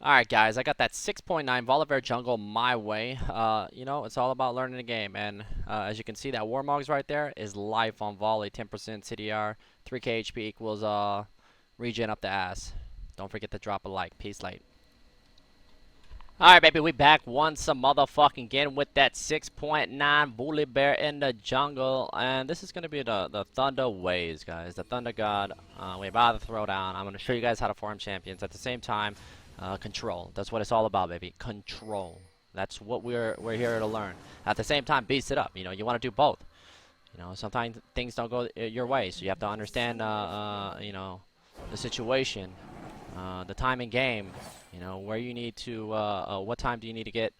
Alright guys, I got that 6.9 Volibear Jungle My Way. You know, it's all about learning the game. And as you can see, that Warmogs right there is life on Volley. 10% CDR, 3k HP equals regen up the ass. Don't forget to drop a like. Peace late. Alright baby, we back once a motherfucking again with that 6.9 Volibear in the jungle. And this is going to be the Thunder Ways, guys. The Thunder God. We're about to throw down. I'm going to show you guys how to farm champions. At the same time, control. That's what it's all about, baby. Control. That's what we're here to learn. At the same time, beast it up. You know, you want to do both. You know, sometimes things don't go your way, so you have to understand, you know, the situation, the time in game. You know, where you need to, what time do you need to get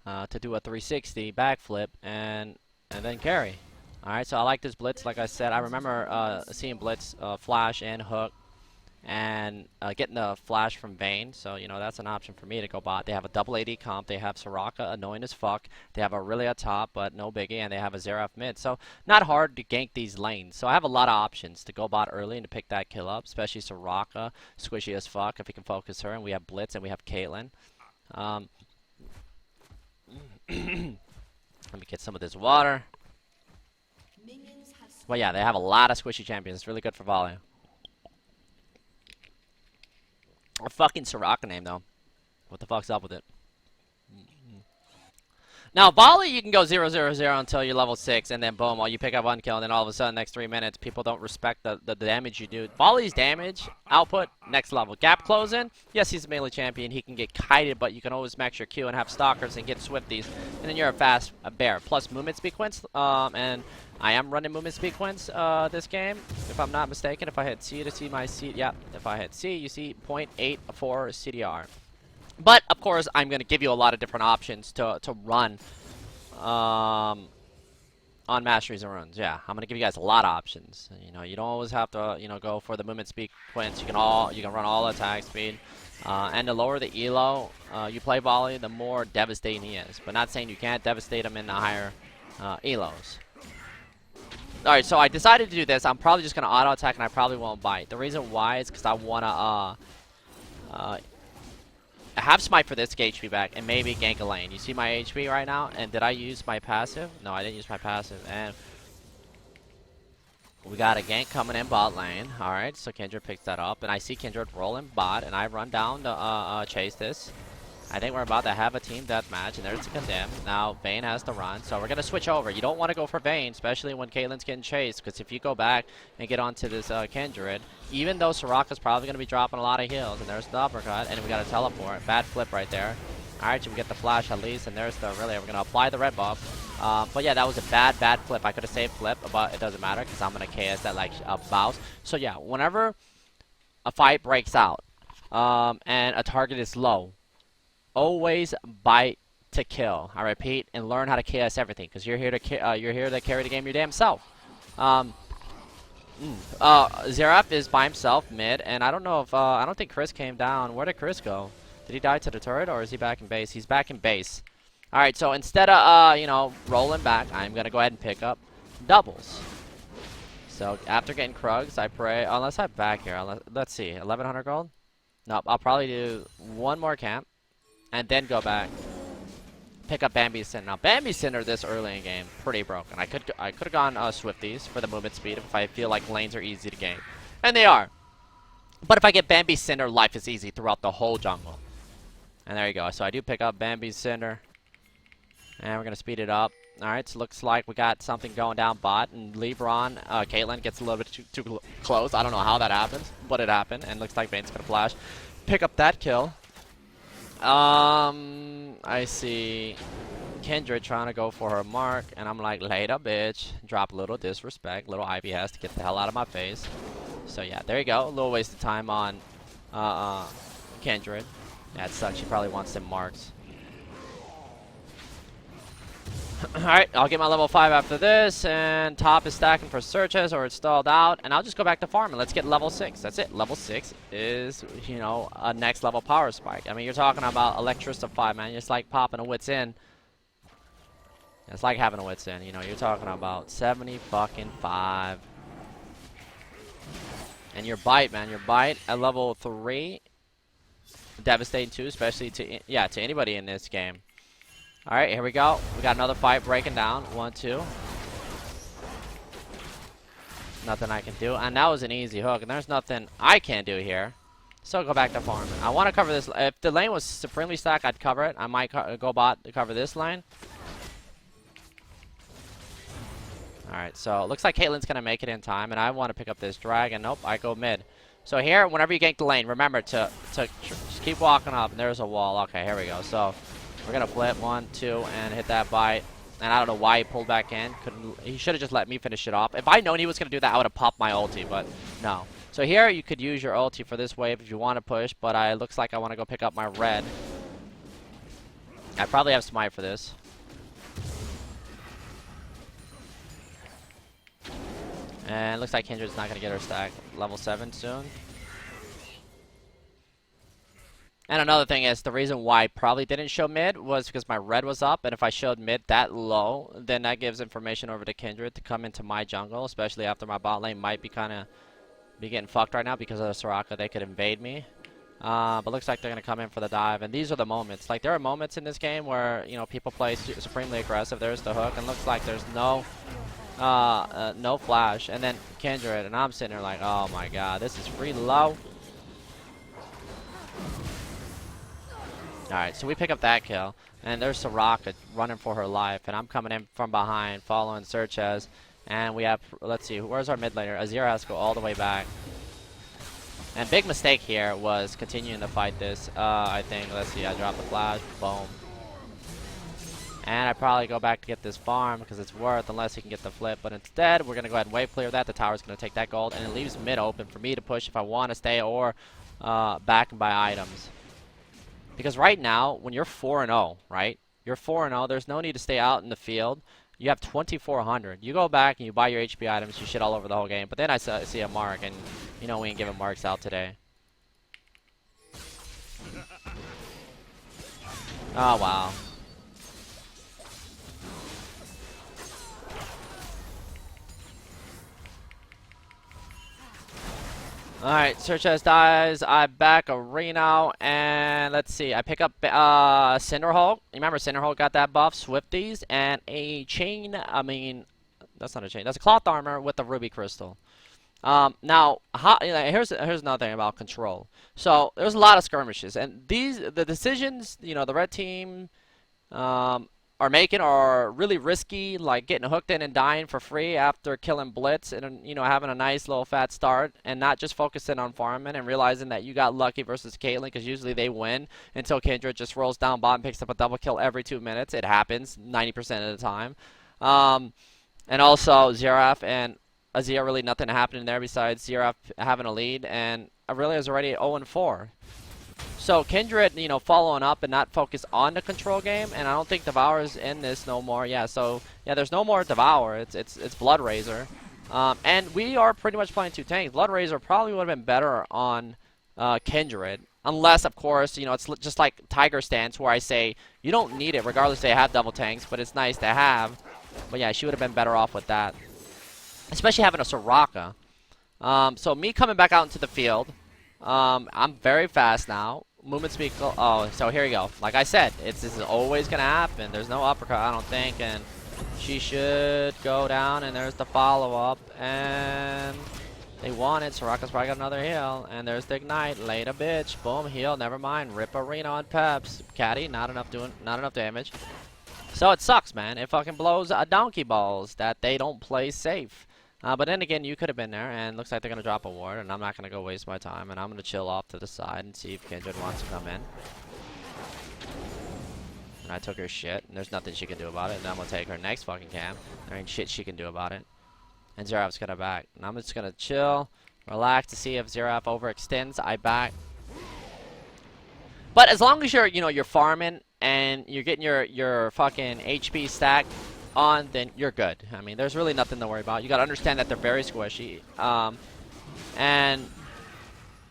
to do a 360 backflip and then carry. All right, so I like this blitz. Like I said, I remember seeing blitz, flash and hook, and getting the flash from Vayne. So, you know, that's an option for me to go bot. They have a double AD comp. They have SirhcEz, annoying as fuck. They have a really a top, but no biggie. And they have a Xerath mid. So, not hard to gank these lanes. So, I have a lot of options to go bot early and to pick that kill up. Especially SirhcEz, squishy as fuck if we can focus her. And we have Blitz and we have Caitlyn. Let me get some of this water. Well, yeah, they have a lot of squishy champions. It's really good for volley. A fucking SirhcEz name, though. What the fuck's up with it? Now, volley, you can go 0-0-0 until you're level 6, and then boom, you pick up one kill, and then all of a sudden, next 3 minutes, people don't respect the damage you do. Volley's damage, output, next level. Gap closing, yes, he's a melee champion. He can get kited, but you can always max your Q and have stalkers and get swifties, and then you're a fast bear. Plus movement sequence, and I am running movement sequence this game, if I'm not mistaken. If I hit C to see my C, yeah, if I hit C, you see 0.84 CDR. But, of course, I'm going to give you a lot of different options to run on Masteries and Runes. Yeah, I'm going to give you guys a lot of options. You know, you don't always have to, you know, go for the movement sequence. You can run all attack speed. And the lower the elo you play volley, the more devastating he is. But not saying you can't devastate him in the higher elos. Alright, so I decided to do this. I'm probably just going to auto-attack and I probably won't bite. The reason why is because I want to have smite for this to get HP back and maybe gank a lane. You see my HP right now? And did I use my passive? No, I didn't use my passive. And we got a gank coming in bot lane. Alright, so Kindred picks that up. And I see Kindred rolling bot. And I run down to chase this. I think we're about to have a team deathmatch, and there's a condemn. Now, Vayne has to run, so we're going to switch over. You don't want to go for Vayne, especially when Caitlyn's getting chased, because if you go back and get onto this Kindred, even though SirhcEz is probably going to be dropping a lot of heals, and there's the uppercut, and we got a teleport. Bad flip right there. Alright, so we get the flash at least, and there's the relay. We're going to apply the red buff. But yeah, that was a bad flip. I could have saved flip, but it doesn't matter, because I'm going to KS that like a bounce. So yeah, whenever a fight breaks out, and a target is low, always bite to kill. I repeat, and learn how to KS everything, because you're here to carry the game your damn self. Xerath is by himself mid, and I don't know if I don't think Chris came down. Where did Chris go? Did he die to the turret, or is he back in base? He's back in base. All right, so instead of you know, rolling back, I'm gonna go ahead and pick up doubles. So after getting Krugs, I pray. Unless I'm back here, let's see, 1100 gold. Nope, I'll probably do one more camp. And then go back, pick up Bambi's Cinder. Now, Bambi's Cinder this early in game, pretty broken. I could have gone Swifties for the movement speed if I feel like lanes are easy to gain. And they are. But if I get Bambi's Cinder, life is easy throughout the whole jungle. And there you go. So I do pick up Bambi's Cinder. And we're going to speed it up. Alright, so looks like we got something going down bot. And Lebron, Caitlyn gets a little bit too close. I don't know how that happens, but it happened. And looks like Vayne's going to flash. Pick up that kill. I see Kindred trying to go for her mark, and I'm like, later, bitch. Drop a little disrespect. Little Ivy has to get the hell out of my face. So yeah, there you go. A little waste of time on Kindred. That sucks. She probably wants some marks. Alright, I'll get my level 5 after this, and top is stacking for SirhcEz, or it's stalled out, and I'll just go back to farm and let's get level 6. That's it. Level 6 is, you know, a next level power spike. I mean, you're talking about Electricify, man. It's like popping a wits in. It's like having a wits in, you know. You're talking about 70 fucking 5. And your bite, man. Your bite at level 3 devastating too, especially to anybody in this game. All right, here we go. We got another fight breaking down. 1, 2. Nothing I can do, and that was an easy hook, and there's nothing I can do here. So go back to farming. I want to cover this. If the lane was supremely stacked, I'd cover it. I might go bot to cover this lane. Alright, so it looks like Caitlyn's going to make it in time, and I want to pick up this dragon. Nope, I go mid. So here, whenever you gank the lane, remember to just keep walking up, and there's a wall. Okay, here we go. So we're going to flip 1, 2, and hit that bite. And I don't know why he pulled back in. He should have just let me finish it off. If I'd known he was going to do that, I would have popped my ulti, but no. So here, you could use your ulti for this wave if you want to push, but it looks like I want to go pick up my red. I probably have smite for this. And it looks like Kindred's not going to get her stack level 7 soon. And another thing is, the reason why I probably didn't show mid was because my red was up, and if I showed mid that low, then that gives information over to Kindred to come into my jungle, especially after my bot lane might be getting fucked right now because of the Soraka. They could invade me. But looks like they're going to come in for the dive, and these are the moments. Like, there are moments in this game where, you know, people play supremely aggressive. There's the hook, and looks like there's no flash, and then Kindred, and I'm sitting there like, oh my god, this is really low. Alright, so we pick up that kill, and there's Soraka running for her life, and I'm coming in from behind, following SirhcEz, and we have, let's see, where's our mid laner? Azir has to go all the way back. And big mistake here was continuing to fight this, I think. Let's see, I dropped the flash, boom. And I probably go back to get this farm because it's worth, unless he can get the flip. But instead, we're going to go ahead and wave clear that. The tower's going to take that gold, and it leaves mid open for me to push if I want to stay or back and buy items. Because right now, when you're 4-0, right? You're 4-0. There's no need to stay out in the field. You have 2,400. You go back and you buy your HP items. You shit all over the whole game. But then I see a mark, and you know we ain't giving marks out today. Oh, wow. Alright, SirhcEz dies. I back a Reno, and let's see. I pick up Cinderhulk. You remember Cinderhulk got that buff, Swifties, and a chain. I mean, that's not a chain. That's a cloth armor with a ruby crystal. Now, here's another thing about control. So there's a lot of skirmishes, and the decisions, you know, the red team are making are really risky, like getting hooked in and dying for free after killing Blitz and, you know, having a nice little fat start, and not just focusing on farming and realizing that you got lucky versus Caitlyn, because usually they win until Kindred just rolls down bot and picks up a double kill every 2 minutes. It happens 90% of the time. And also Xerath and Azir, really nothing happening there besides Xerath having a lead, and Aurelia is already 0-4. So Kindred, you know, following up and not focus on the control game, and I don't think Devour's in this no more. Yeah, so yeah, there's no more Devour. It's Bloodrazor, and we are pretty much playing 2 tanks. Bloodrazor probably would have been better on Kindred, unless of course, you know, it's just like Tiger stance where I say you don't need it regardless they have double tanks, but it's nice to have. But yeah, she would have been better off with that, especially having a Soraka. So me coming back out into the field. I'm very fast now. Movement speed. Oh, so here we go. Like I said, this is always gonna happen. There's no uppercut, I don't think, and she should go down. And there's the follow up, and they won it. Soraka's probably got another heal, and there's the ignite. Late a bitch. Boom, heal. Never mind. Rip Arena on Peps. Caddy, not enough damage. So it sucks, man. It fucking blows a donkey balls that they don't play safe. But then again, you could have been there, and looks like they're going to drop a ward, and I'm not going to go waste my time, and I'm going to chill off to the side and see if Kindred wants to come in. And I took her shit, and there's nothing she can do about it, and I'm going to take her next fucking camp. There ain't shit she can do about it. And Xerath's going to back. And I'm just going to chill, relax to see if Xerath overextends. I back. But as long as you're farming, and you're getting your fucking HP stack on, then you're good. I mean, there's really nothing to worry about. You gotta understand that they're very squishy, and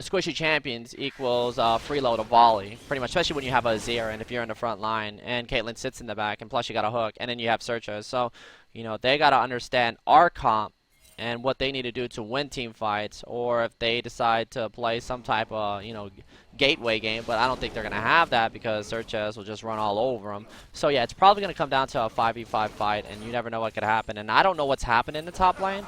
squishy champions equals freeload of volley, pretty much, especially when you have a Azir and if you're in the front line and Caitlyn sits in the back, and plus you got a hook, and then you have SirhcEz. So, you know, they gotta understand our comp and what they need to do to win team fights, or if they decide to play some type of, you know, gateway game. But I don't think they're going to have that because SirhcEz will just run all over them. So yeah, it's probably going to come down to a 5v5 fight, and you never know what could happen. And I don't know what's happened in the top lane,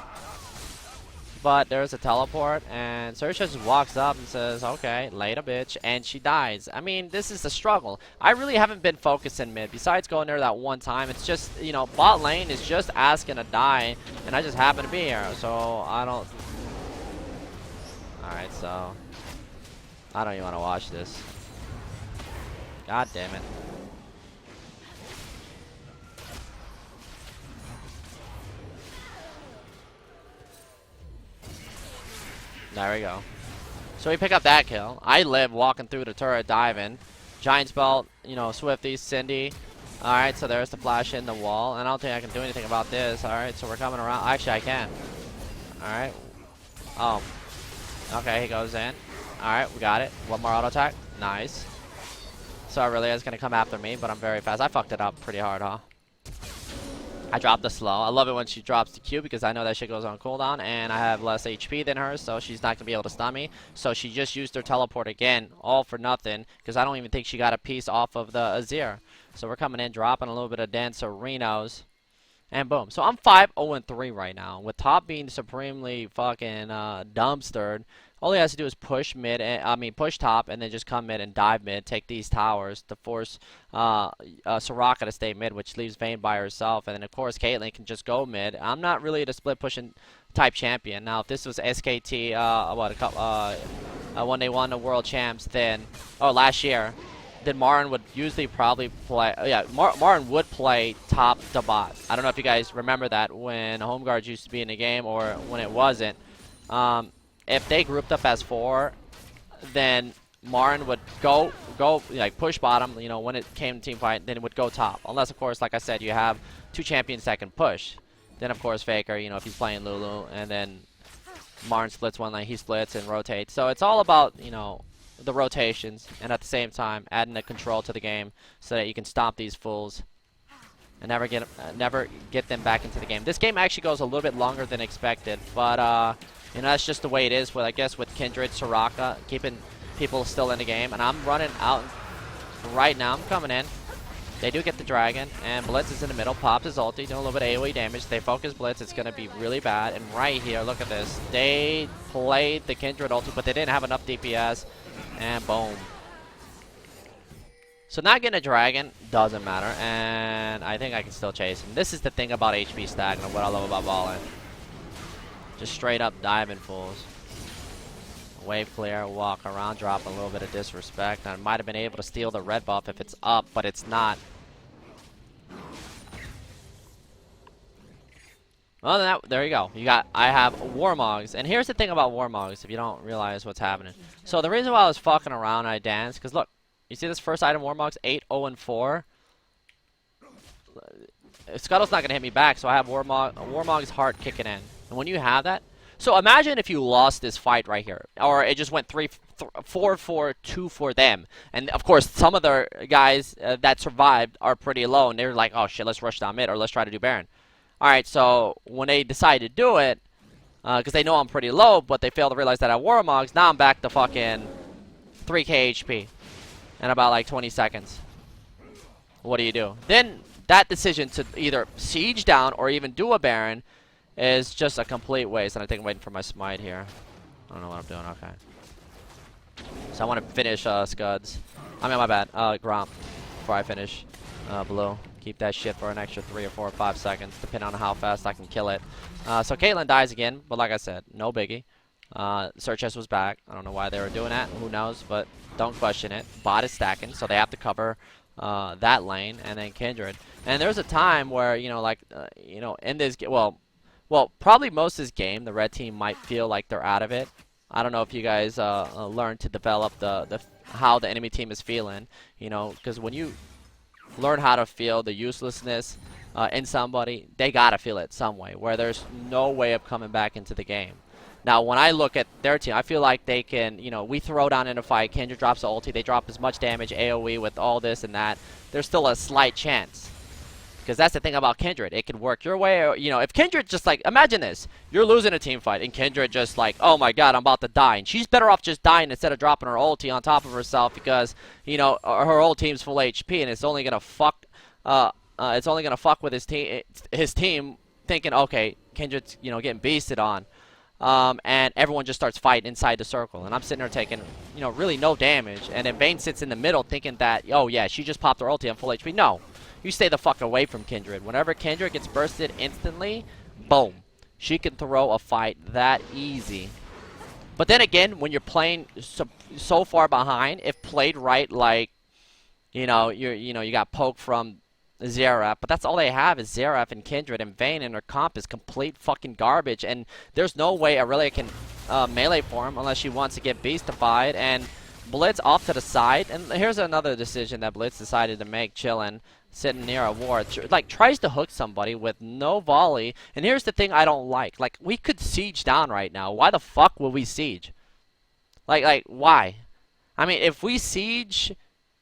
but there's a teleport, and SirhcEz walks up and says, okay, later, bitch, and she dies. I mean, this is the struggle. I really haven't been focused in mid, besides going there that one time. It's just, you know, bot lane is just asking to die, and I just happen to be here, so I don't... Alright, so... I don't even want to watch this. God damn it. There we go. So we pick up that kill. I live walking through the turret, diving. Giant Spell, you know, Swifty, Cindy. Alright, so there's the flash in the wall. And I don't think I can do anything about this. Alright, so we're coming around. Actually, I can. Alright. Oh. Okay, he goes in. Alright, we got it. One more auto attack. Nice. So SirhcEz is going to come after me, but I'm very fast. I fucked it up pretty hard, huh? I dropped the slow. I love it when she drops the Q because I know that shit goes on cooldown, and I have less HP than her, so she's not going to be able to stun me. So she just used her teleport again, all for nothing, because I don't even think she got a piece off of the Azir. So we're coming in, dropping a little bit of Dancerinos, and boom. So I'm 5-0-3 right now, with top being supremely fucking dumpstered. All he has to do is push mid, push top, and then just come mid and dive mid, take these towers to force Soraka to stay mid, which leaves Vayne by herself. And then, of course, Caitlyn can just go mid. I'm not really the split pushing type champion. Now, if this was SKT, when they won the world champs, then, last year, then Marin would usually probably play, Marin would play top to bot. I don't know if you guys remember that when Home Guards used to be in the game or when it wasn't. If they grouped up as 4, then Marin would go like push bottom, you know, when it came to team fight, then it would go top. Unless, of course, like I said, you have 2 champions that can push. Then, of course, Faker, you know, if he's playing Lulu, and then Marin splits one lane, he splits and rotates. So it's all about, you know, the rotations, and at the same time, adding the control to the game so that you can stop these fools and never get them back into the game. This game actually goes a little bit longer than expected, but you know, that's just the way it is with, I guess, with Kindred, Soraka, keeping people still in the game. And I'm running out right now. I'm coming in. They do get the dragon, and Blitz is in the middle. Pops his ulti, doing a little bit of AoE damage. They focus Blitz. It's going to be really bad. And right here, look at this. They played the Kindred ulti, but they didn't have enough DPS. And boom. So not getting a dragon doesn't matter, and I think I can still chase him. This is the thing about HP stack and what I love about balling. Just straight up diving fools. Wave clear, walk around, drop a little bit of disrespect. I might have been able to steal the red buff if it's up, but it's not. Well, there you go. I have Warmogs. And here's the thing about Warmogs, if you don't realize what's happening. So the reason why I was fucking around, I danced, because look, you see this first item, Warmogs, 8-0-4. Scuttle's not going to hit me back, so I have Warmog's heart kicking in. And when you have that, so imagine if you lost this fight right here, or it just went 4-4-2 for them. And of course, some of the guys that survived are pretty low, and they're like, oh shit, let's rush down mid, or let's try to do Baron. Alright, so when they decide to do it, because they know I'm pretty low, but they fail to realize that I have Warmogs, now I'm back to fucking 3k HP in about like 20 seconds. What do? Then that decision to either siege down or even do a Baron is just a complete waste. And I think I'm waiting for my smite here. I don't know what I'm doing. Okay. So I want to finish Scuds. I mean, my bad. Gromp before I finish Blue. Keep that shit for an extra 3 or 4 or 5 seconds, depending on how fast I can kill it. So Caitlyn dies again, but like I said, no biggie. SirhcEz was back. I don't know why they were doing that. Who knows? But don't question it. Bot is stacking, so they have to cover that lane, and then Kindred. And there's a time where, you know, like, you know, in this game, well, probably most of this game, the red team might feel like they're out of it. I don't know if you guys learn to develop how the enemy team is feeling, you know, because when you learn how to feel the uselessness in somebody, they gotta feel it some way, where there's no way of coming back into the game. Now, when I look at their team, I feel like they can, you know, we throw down in a fight, Kindred drops the ulti, they drop as much damage, AoE with all this and that. There's still a slight chance. Because that's the thing about Kindred. It could work your way, or, you know, if Kindred just like, imagine this. You're losing a team fight, and Kindred just like, oh my god, I'm about to die. And she's better off just dying instead of dropping her ulti on top of herself because, you know, her whole team's full HP, and it's only gonna fuck, with his team thinking, okay, Kindred's, you know, getting beasted on. And everyone just starts fighting inside the circle. And I'm sitting there taking, you know, really no damage. And then Vayne sits in the middle thinking that, oh yeah, she just popped her ulti on full HP. No. You stay the fuck away from Kindred. Whenever Kindred gets bursted instantly, boom. She can throw a fight that easy. But then again, when you're playing so far behind, if played right, like, you know, you got poked from Xerath, but that's all they have is Xerath and Kindred, and Vayne and her comp is complete fucking garbage, and there's no way Aurelia can melee for him unless she wants to get beastified, and Blitz off to the side, and here's another decision that Blitz decided to make, chillin', sitting near a ward, like tries to hook somebody with no volley, and here's the thing I don't like, we could siege down right now. Why the fuck will we siege? Like why? I mean, if we siege,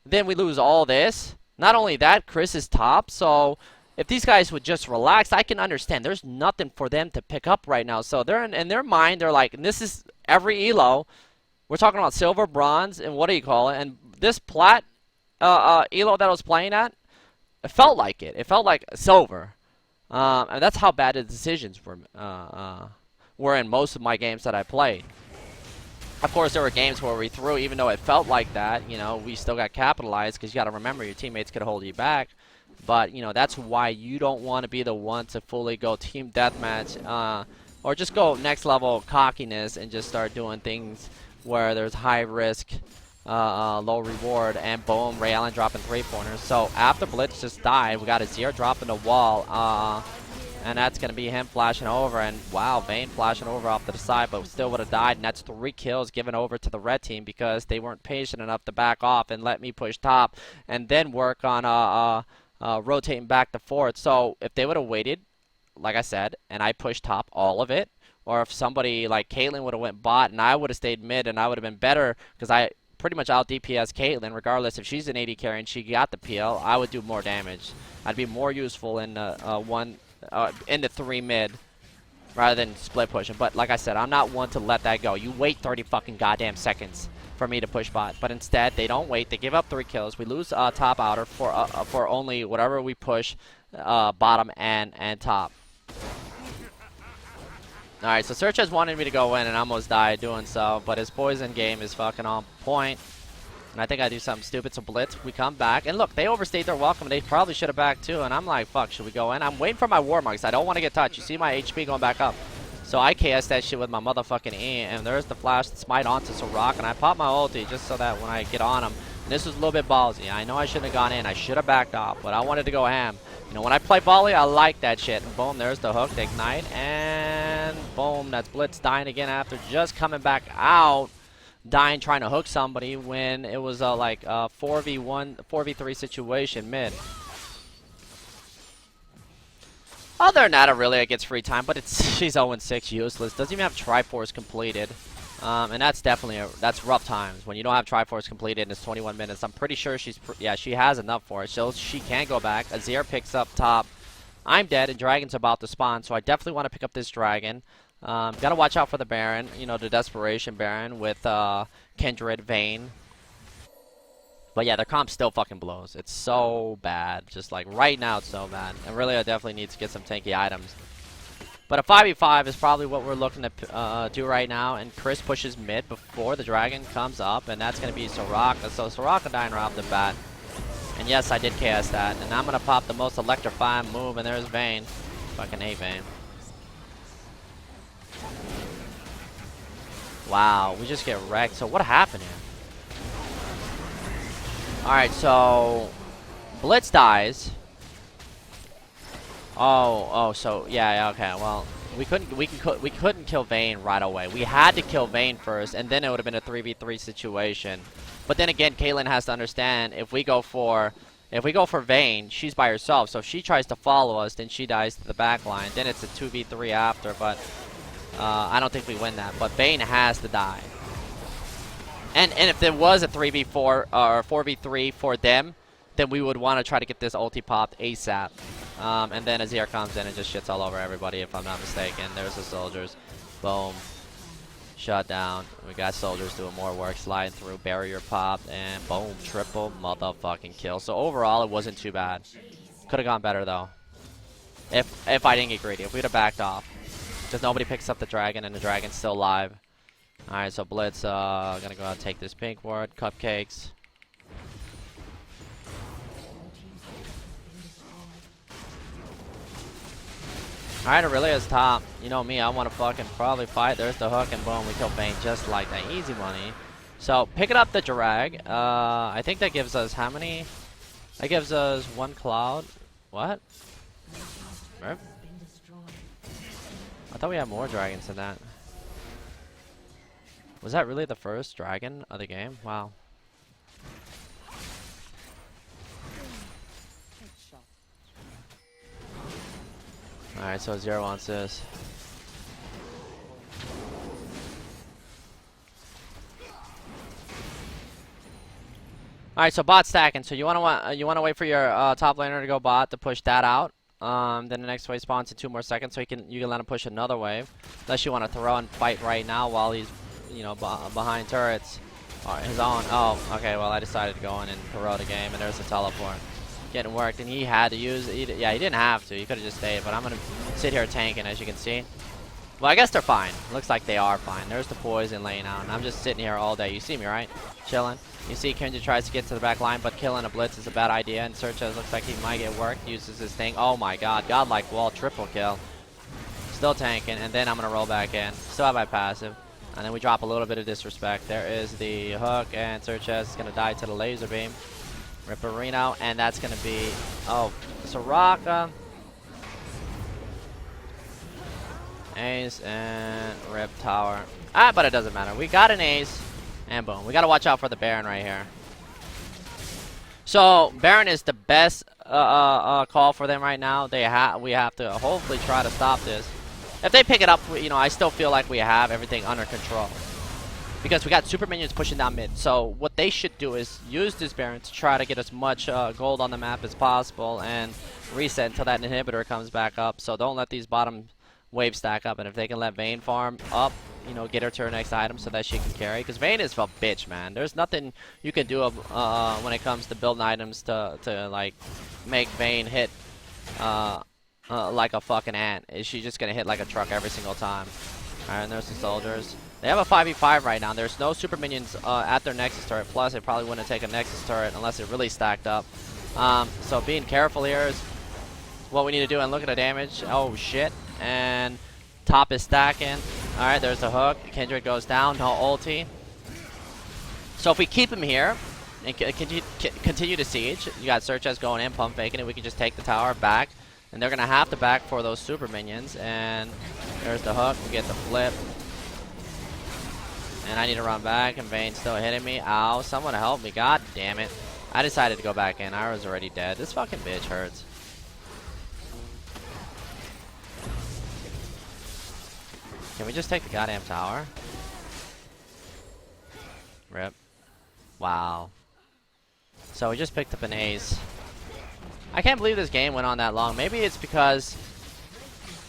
then we lose all this. Not only that, Chris is top, so if these guys would just relax, I can understand. There's nothing for them to pick up right now. So they're in their mind, they're like, and this is every elo. We're talking about silver, bronze, and what do you call it? And this plat elo that I was playing at, it felt like it. It felt like silver. And that's how bad the decisions were in most of my games that I played. Of course, there were games where we threw, even though it felt like that, you know, we still got capitalized because you got to remember your teammates could hold you back. But, you know, that's why you don't want to be the one to fully go team deathmatch or just go next level cockiness and just start doing things where there's high risk, low reward, and boom, HAIRLINE dropping 3-pointers. So after Blitz just died, we got a Zero dropping the wall. And that's going to be him flashing over. And wow, Vayne flashing over off to the side, but still would have died. And that's 3 kills given over to the red team because they weren't patient enough to back off and let me push top and then work on rotating back to forth. So if they would have waited, like I said, and I pushed top all of it, or if somebody like Caitlyn would have went bot and I would have stayed mid and I would have been better because I pretty much out DPS Caitlyn, regardless if she's an AD carry and she got the PL, I would do more damage. I'd be more useful in in the 3 mid rather than split pushing. But like I said, I'm not one to let that go. You wait 30 fucking goddamn seconds for me to push bot, but instead they don't wait. They give up 3 kills. We lose top outer for only whatever we push bottom and top. Alright, so SirhcEz wanted me to go in and I almost died doing so, but his poison game is fucking on point. And I think I do something stupid, so Blitz, we come back. And look, they overstayed their welcome. They probably should have backed too. And I'm like, fuck, should we go in? I'm waiting for my Warmarks. I don't want to get touched. You see my HP going back up. So I KS that shit with my motherfucking E. And there's the flash smite onto Sirhc. And I pop my ulti just so that when I get on him. And this was a little bit ballsy. I know I shouldn't have gone in. I should have backed off. But I wanted to go ham. You know, when I play volley, I like that shit. And boom, there's the hook, the ignite. And boom, that's Blitz dying again after just coming back out. Dying trying to hook somebody when it was like a 4v1, 4v3 situation mid. Other than that, Aurelia gets free time, but she's 0-6, useless. Doesn't even have Triforce completed. And that's definitely, that's rough times when you don't have Triforce completed and it's 21 minutes. I'm pretty sure she has enough for it, so she can go back. Azir picks up top. I'm dead and Dragon's about to spawn, so I definitely want to pick up this Dragon. Gotta watch out for the Baron, you know, the Desperation Baron with Kindred, Vayne. But yeah, their comp still fucking blows. It's so bad. Just like right now, it's so bad. And really, I definitely need to get some tanky items. But a 5v5 is probably what we're looking to do right now. And Chris pushes mid before the Dragon comes up, and that's going to be Sirhc. So Sirhc dying right off the bat. And yes, I did KS that. And I'm going to pop the most electrifying move, and there's Vayne. Fucking hate Vayne. Wow, we just get wrecked. So what happened here? Alright, so Blitz dies. So yeah, okay. Well, we couldn't kill Vayne right away. We had to kill Vayne first, and then it would have been a 3v3 situation. But then again, Caitlyn has to understand if we go for Vayne, she's by herself. So if she tries to follow us, then she dies to the back line. Then it's a 2v3 after, but I don't think we win that, but Vayne has to die. And if there was a 3v4 or 4v3 for them, then we would want to try to get this ulti popped ASAP. And then Azir comes in and just shits all over everybody, if I'm not mistaken. There's the soldiers. Boom. Shut down. We got soldiers doing more work, sliding through, barrier pop, and boom, triple motherfucking kill. So overall, it wasn't too bad. Could have gone better though, if I didn't get greedy. If we'd have backed off, because nobody picks up the dragon, and the dragon's still alive. All right, so Blitz gonna go out and take this pink ward, cupcakes. Alright, Aurelia's top. You know me, I want to fucking probably fight. There's the hook, and boom, we kill Vayne just like that. Easy money. So, picking up the drag. I think that gives us how many? That gives us 1 cloud. What? I thought we had more dragons than that. Was that really the first dragon of the game? Wow. Alright, so Zero wants this. Alright, so bot stacking. So you wanna wait for your top laner to go bot to push that out. Then the next wave spawns in 2 more seconds, so you can let him push another wave. Unless you want to throw and fight right now while he's, you know, behind turrets. His own. Oh, okay. Well, I decided to go in and throw the game, and there's the teleport. Getting worked, and he had to use it. Yeah, he didn't have to. He could have just stayed, but I'm going to sit here tanking, as you can see. Well, I guess they're fine. Looks like they are fine. There's the poison laying out, and I'm just sitting here all day. You see me, right? Chilling. You see Kendra tries to get to the back line, but killing a blitz is a bad idea, and SirhcEz looks like he might get worked. Uses his thing. Oh my god. Godlike wall. Triple kill. Still tanking, and then I'm going to roll back in. Still have my passive. And then we drop a little bit of disrespect. There is the hook, and SirhcEz is going to die to the laser beam. Ripperino, and that's going to be, oh, Soraka. Ace and Rip Tower. But it doesn't matter. We got an ace, and boom. We got to watch out for the Baron right here. So, Baron is the best call for them right now. We have to hopefully try to stop this. If they pick it up, you know, I still feel like we have everything under control. Because we got super minions pushing down mid. So what they should do is use this Baron to try to get as much gold on the map as possible and reset until that inhibitor comes back up. So don't let these bottom waves stack up. And if they can let Vayne farm up, you know, get her to her next item so that she can carry. Because Vayne is a bitch, man. There's nothing you can do when it comes to building items to like make Vayne hit like a fucking ant. Is she just gonna hit like a truck every single time? Alright, and there's the soldiers. They have a 5v5 right now. There's no super minions at their Nexus turret. Plus, they probably wouldn't take a Nexus turret unless it really stacked up. So being careful here is what we need to do. And look at the damage. Oh, shit. And top is stacking. Alright, there's the hook. Kindred goes down. No ulti. So if we keep him here and continue to siege, you got SirhcEz going in, pump faking it. We can just take the tower back. And they're going to have to back for those super minions. And there's the hook. We get the flip. And I need to run back, and Vayne's still hitting me. Ow, someone help me. God damn it. I decided to go back in. I was already dead. This fucking bitch hurts. Can we just take the goddamn tower? Rip. Wow. So we just picked up an ace. I can't believe this game went on that long. Maybe it's because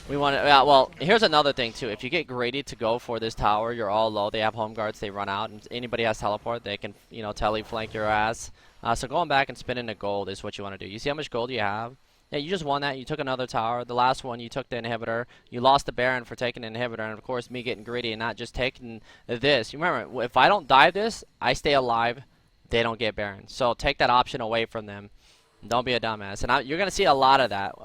we want to, well, here's another thing too. If you get greedy to go for this tower, you're all low. They have home guards. They run out. And anybody has teleport, they can, you know, flank your ass. So going back and spinning the gold is what you want to do. You see how much gold you have? Yeah, you just won that. You took another tower. The last one, you took the inhibitor. You lost the Baron for taking the inhibitor. And, of course, me getting greedy and not just taking this. You remember, if I don't dive this, I stay alive. They don't get Baron. So take that option away from them. Don't be a dumbass. And you're going to see a lot of that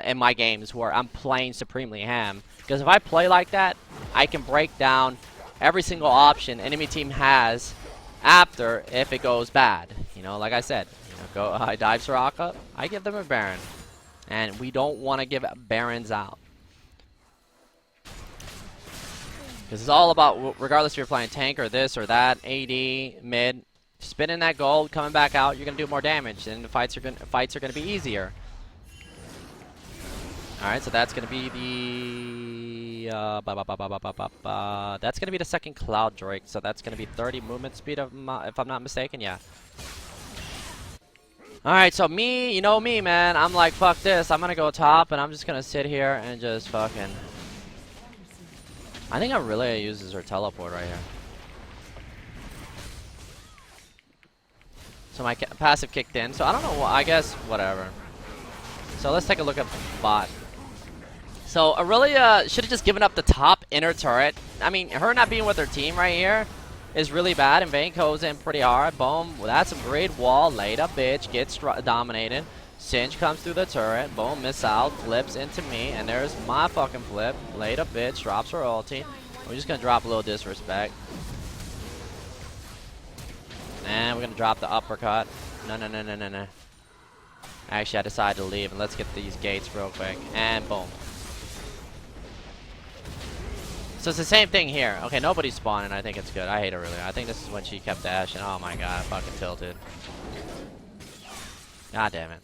in my games where I'm playing supremely ham. Because if I play like that, I can break down every single option enemy team has after if it goes bad. You know, like I said, you know, I dive Soraka, I give them a Baron. And we don't want to give Barons out. This is all about, regardless if you're playing tank or this or that, AD, mid, spinning that gold, coming back out, you're going to do more damage. And the fights are going to be easier. Alright, so that's going to be the that's going to be the second Cloud Drake. So that's going to be 30 movement speed if I'm not mistaken. Yeah. Alright, so me, you know me, man. I'm like, fuck this. I'm gonna go top, and I'm just gonna sit here and just fucking... I think Aurelia uses her teleport right here. So my passive kicked in. So I don't know, I guess, whatever. So let's take a look at bot. So Aurelia should have just given up the top inner turret. I mean, her not being with her team right here is really bad, and Vayne goes in pretty hard. Boom. Well, that's a great wall. Laid up, bitch. Gets dominated. Singe comes through the turret. Boom. Miss out. Flips into me. And there's my fucking flip. Laid up, bitch. Drops her ulti. We're just going to drop a little disrespect. And we're going to drop the uppercut. No, no, no, no, no, no. Actually, I decided to leave. And let's get these gates real quick. And boom. So it's the same thing here. Okay, nobody's spawning. I think it's good. I hate her really. I think this is when she kept dashing. Oh my god, I fucking tilted. God damn it.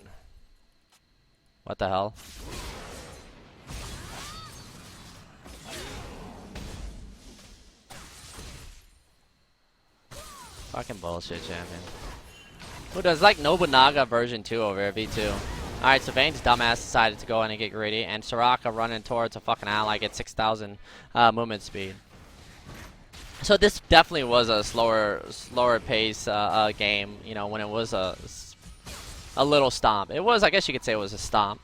What the hell? Fucking bullshit, champion. Who does like Nobunaga version 2 over here, V2. Alright, so Vayne's dumbass decided to go in and get greedy, and Soraka running towards a fucking ally at 6,000 movement speed. So this definitely was a slower pace game, you know, when it was a little stomp. It was, I guess you could say it was a stomp.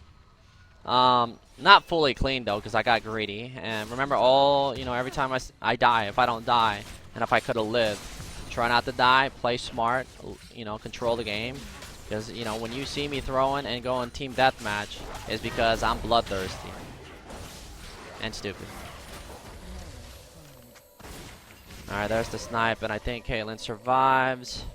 Not fully clean though, because I got greedy. And remember you know, every time I die, if I don't die, and if I could have lived, try not to die, play smart, you know, control the game. Because, you know, when you see me throwing and going team deathmatch, is because I'm bloodthirsty. And stupid. Alright, there's the snipe, and I think Caitlyn survives.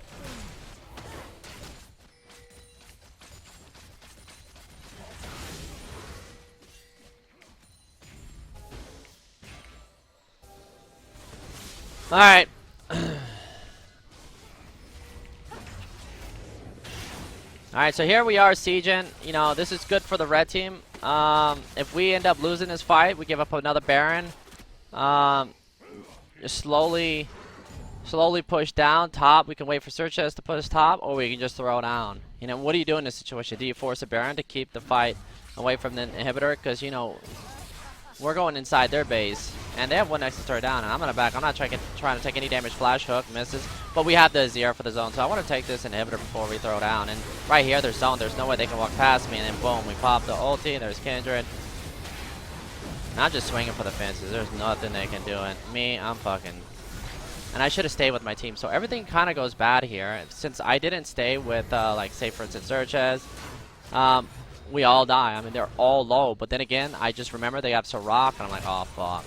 Alright. Alright, so here we are sieging. You know, this is good for the red team. If we end up losing this fight, we give up another Baron. Just slowly push down top. We can wait for SirhcEz to push top, or we can just throw down. You know, what do you do in this situation? Do you force a Baron to keep the fight away from the inhibitor? Because, you know, we're going inside their base, and they have one extra turret down, and I'm gonna back. I'm not trying to take any damage. Flash hook misses, but we have the ZR for the zone, so I want to take this inhibitor before we throw down. And right here, there's zone. There's no way they can walk past me, and then boom, we pop the ulti. There's Kindred. And I'm just swinging for the fences. There's nothing they can do. And me, I'm fucking. And I should have stayed with my team. So everything kind of goes bad here. Since I didn't stay with, like, say for instance, SirhcEz. We all die. I mean, they're all low. But then again, I just remember they have Soraka, and I'm like, oh, fuck.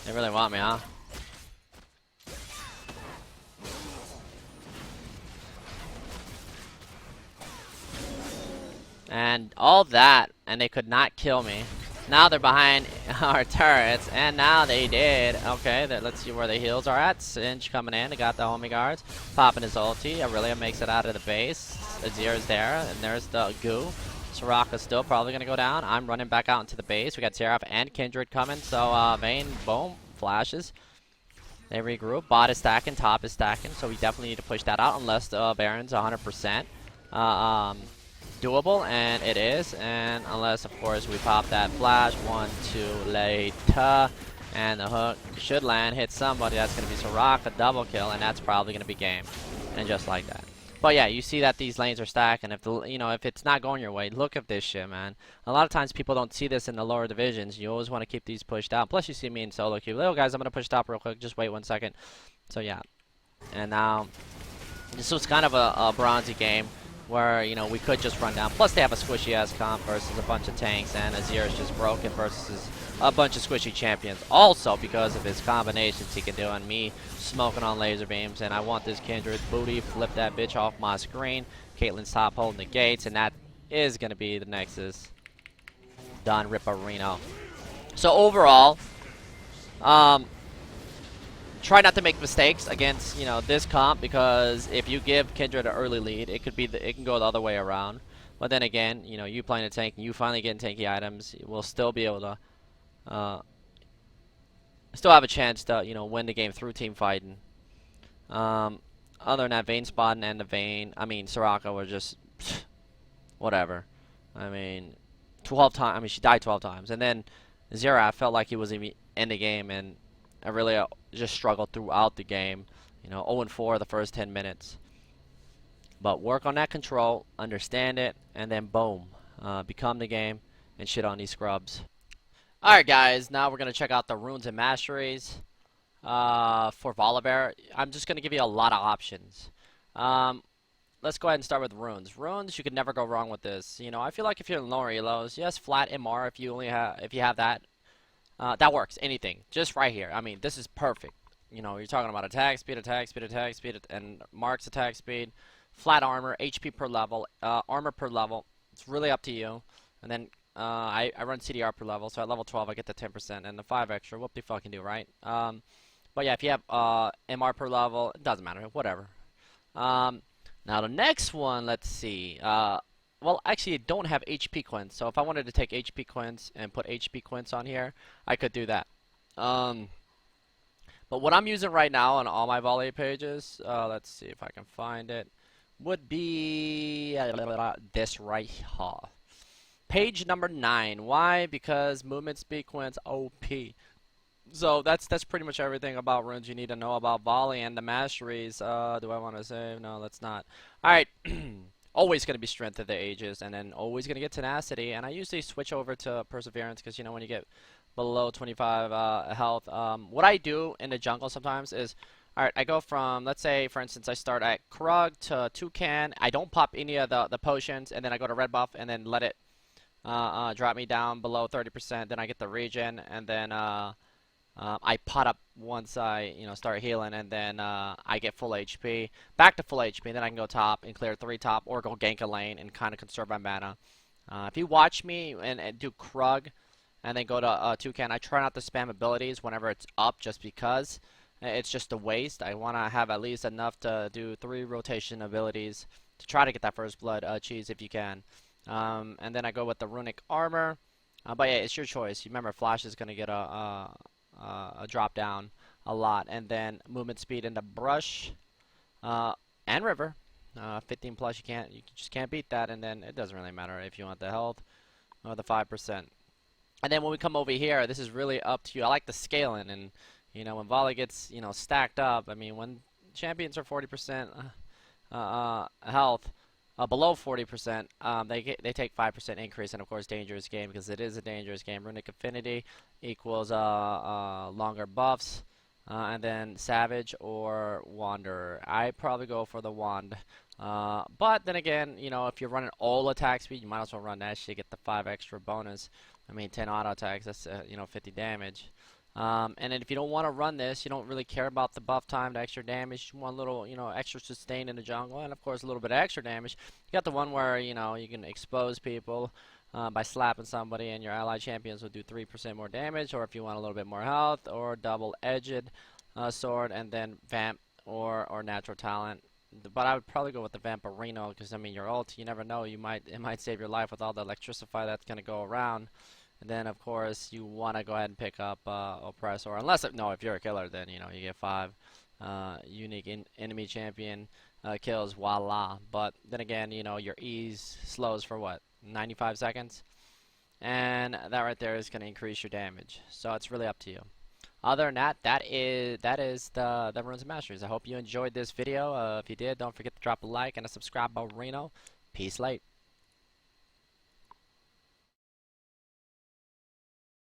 They really want me, huh? And all that, and they could not kill me. Now they're behind our turrets, and now they did. Okay, let's see where the heals are at. Singe coming in, they got the homie guards. Popping his ulti. Aurelia makes it out of the base. Azir is there, and there's the goo. Soraka's still probably going to go down. I'm running back out into the base. We got Seraph and Kindred coming, so Vayne, boom, flashes. They regroup. Bot is stacking, top is stacking, so we definitely need to push that out unless the Baron's 100%. Doable, and it is, and unless of course we pop that flash. 1, 2 later, and the hook should land, hit somebody. That's going to be Soraka, double kill, and that's probably going to be game. And just like that. But yeah, you see that these lanes are stacked, and if if it's not going your way, look at this shit, man. A lot of times people don't see this in the lower divisions. You always want to keep these pushed out. Plus you see me in solo queue. Little guys, I'm going to push top real quick. Just wait 1 second. So yeah, and now this was kind of a bronzy game, where, you know, we could just run down. Plus, they have a squishy-ass comp versus a bunch of tanks, and Azir is just broken versus a bunch of squishy champions. Also, because of his combinations he can do, and me smoking on laser beams. And I want this Kindred booty. Flip that bitch off my screen. Caitlyn's top holding the gates, and that is going to be the Nexus. Done, Ripperino. So, overall, try not to make mistakes against, you know, this comp, because if you give Kindred an early lead, it could be it can go the other way around. But then again, you know, you playing a tank and you finally getting tanky items, we'll still be able to still have a chance to, you know, win the game through team fighting. Other than that, Vayne spotting and the Vayne, I mean, Soraka was just whatever. I mean, 12 times. I mean, she died 12 times, and then Xerath felt like he was in the game, and I really just struggled throughout the game. You know, 0-4 the first 10 minutes. But work on that control, understand it, and then boom, become the game and shit on these scrubs. Alright guys, now we're going to check out the runes and masteries for Volibear. I'm just going to give you a lot of options. Let's go ahead and start with runes. Runes, you can never go wrong with this. You know, I feel like if you're in lower elos, yes, flat MR if you have that. That works. Anything. Just right here. I mean, this is perfect. You know, you're talking about attack speed, and marks attack speed, flat armor, HP per level, armor per level. It's really up to you. And then I run CDR per level, so at level 12 I get the 10% and the 5 extra. Whoop de fucking do, right? But yeah, if you have MR per level, it doesn't matter. Whatever. Now the next one, let's see. Well, actually, I don't have HP Quints, so if I wanted to take HP Quints and put HP Quints on here, I could do that. But what I'm using right now on all my volley pages, let's see if I can find it, would be this right here. Page number 9. Why? Because movement speed Quints OP. So that's pretty much everything about runes you need to know about volley and the masteries. Do I want to save? No, let's not. Alright. Always going to be strength of the ages, and then always going to get tenacity. And I usually switch over to perseverance, because you know when you get below 25 health, what I do in the jungle sometimes is, alright, I go from, let's say for instance I start at Krug to Toucan. I don't pop any of the potions, and then I go to red buff and then let it drop me down below 30%. Then I get the regen, and then I pot up once I, you know, start healing, and then I get full HP, back to full HP, then I can go top and clear 3 top, or go gank a lane and kind of conserve my mana. If you watch me and do Krug, and then go to Toucan, I try not to spam abilities whenever it's up, just because it's just a waste. I want to have at least enough to do 3 rotation abilities to try to get that first blood cheese if you can. And then I go with the runic armor, but yeah, it's your choice. Remember, Flash is going to get a drop down a lot, and then movement speed into brush and river, 15 plus. You just can't beat that. And then it doesn't really matter if you want the health or the 5%. And then when we come over here, this is really up to you. I like the scaling, and you know when volley gets, you know, stacked up. I mean, when champions are 40% health, below 40%, they take 5% increase, and of course dangerous game, because it is a dangerous game. Runic affinity equals longer buffs, and then savage or wanderer. I probably go for the wand, but then again, you know, if you're running all attack speed, you might as well run that shit, get the 5 extra bonus. I mean, 10 auto attacks, that's you know, 50 damage. And then if you don't want to run this, you don't really care about the buff time, the extra damage, you want a little, you know, extra sustain in the jungle, and of course a little bit of extra damage. You got the one where, you know, you can expose people by slapping somebody, and your allied champions will do 3% more damage, or if you want a little bit more health, or double-edged sword, and then vamp or natural talent. But I would probably go with the Vampirino, because I mean, your ult, you never know, it might save your life with all the electricify that's going to go around. And then, of course, you want to go ahead and pick up Oppressor. Unless, if you're a killer, then, you know, you get 5 unique enemy champion kills, voila. But then again, you know, your ease slows for what, 95 seconds? And that right there is going to increase your damage. So it's really up to you. Other than that, that is the Runes and Masteries. I hope you enjoyed this video. If you did, don't forget to drop a like and a subscribe, Reno. Peace late.